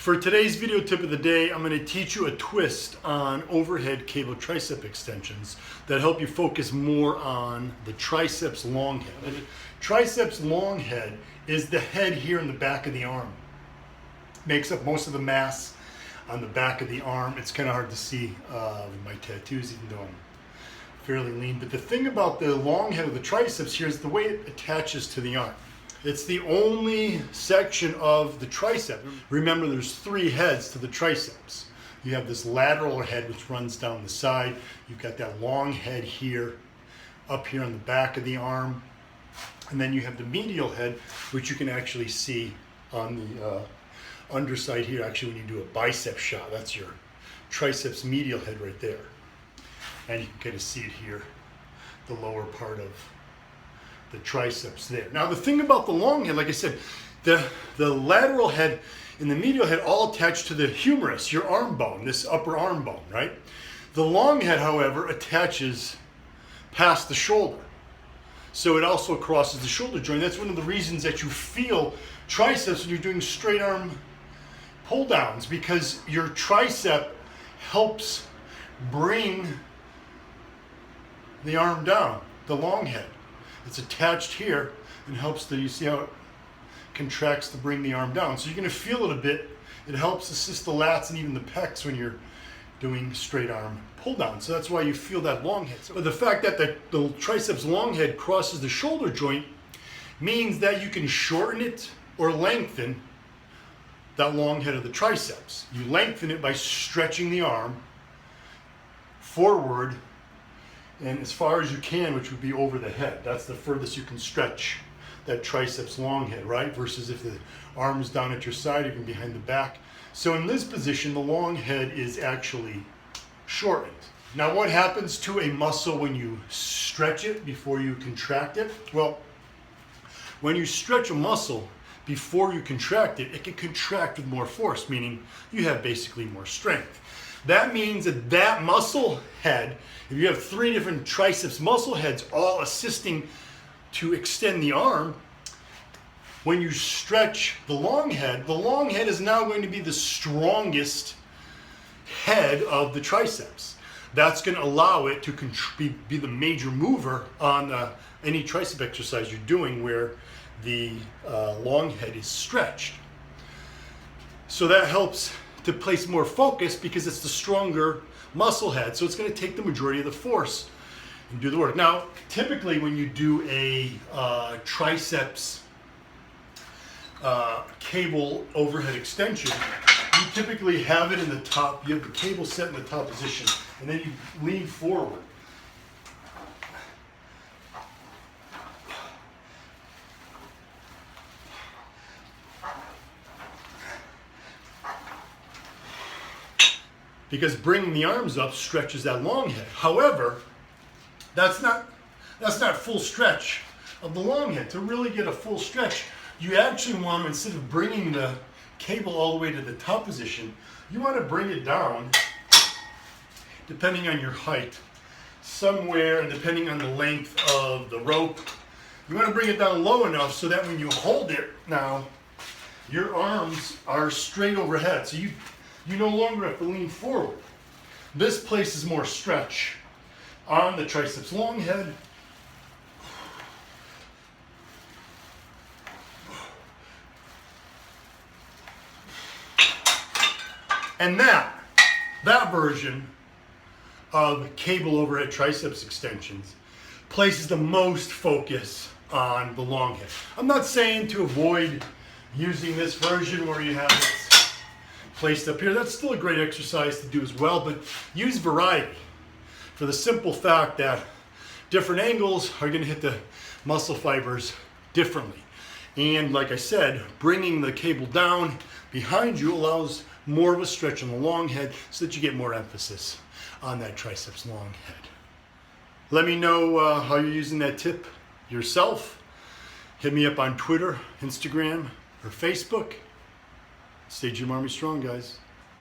For today's video tip of the day, I'm going to teach you a twist on overhead cable tricep extensions that help you focus more on the triceps long head. The triceps long head is the head here in the back of the arm. Makes up most of the mass on the back of the arm. It's kind of hard to see with my tattoos, even though I'm fairly lean. But the thing about the long head of the triceps here is the way it attaches to the arm. It's the only section of the tricep. Remember, there's three heads to the triceps. You have this lateral head which runs down the side. You've got that long head here, up here on the back of the arm. And then you have the medial head, which you can actually see on the underside here. Actually, when you do a bicep shot, that's your triceps medial head right there. And you can kind of see it here, the lower part of the triceps there. Now the thing about the long head, like I said, the lateral head and the medial head all attach to the humerus, your arm bone, this upper arm bone, right? The long head, however, attaches past the shoulder. So it also crosses the shoulder joint. That's one of the reasons that you feel triceps when you're doing straight arm pull downs, because your tricep helps bring the arm down, the long head. It's attached here and helps you see how it contracts to bring the arm down. So you're going to feel it a bit. It helps assist the lats and even the pecs when you're doing straight arm pull down. So that's why you feel that long head. But the fact that the triceps long head crosses the shoulder joint means that you can shorten it or lengthen that long head of the triceps. You lengthen it by stretching the arm forward and as far as you can, which would be over the head. That's the furthest you can stretch that triceps long head, right? Versus if the arm is down at your side, even behind the back. So in this position, the long head is actually shortened. Now what happens to a muscle when you stretch it before you contract it? Well, when you stretch a muscle before you contract it, it can contract with more force, meaning you have basically more strength. That means that that muscle head, if you have three different triceps muscle heads all assisting to extend the arm, when you stretch the long head is now going to be the strongest head of the triceps. That's going to allow it to be the major mover on any tricep exercise you're doing where the long head is stretched. So that helps to place more focus because it's the stronger muscle head. So it's going to take the majority of the force and do the work. Now, typically when you do a triceps cable overhead extension, you typically have it in the top, you have the cable set in the top position, and then you lean forward. Because bringing the arms up stretches that long head. However, that's not full stretch of the long head. To really get a full stretch, you actually want to, instead of bringing the cable all the way to the top position, you want to bring it down, depending on your height, somewhere, and depending on the length of the rope, you want to bring it down low enough so that when you hold it now, your arms are straight overhead. So you no longer have to lean forward. This places more stretch on the triceps long head. And that version of cable overhead triceps extensions places the most focus on the long head. I'm not saying to avoid using this version where you have it placed up here. That's still a great exercise to do as well, but use variety for the simple fact that different angles are going to hit the muscle fibers differently. And like I said, bringing the cable down behind you allows more of a stretch on the long head so that you get more emphasis on that triceps long head. Let me know how you're using that tip yourself. Hit me up on Twitter, Instagram, or Facebook. Stay Gym Army Strong, guys.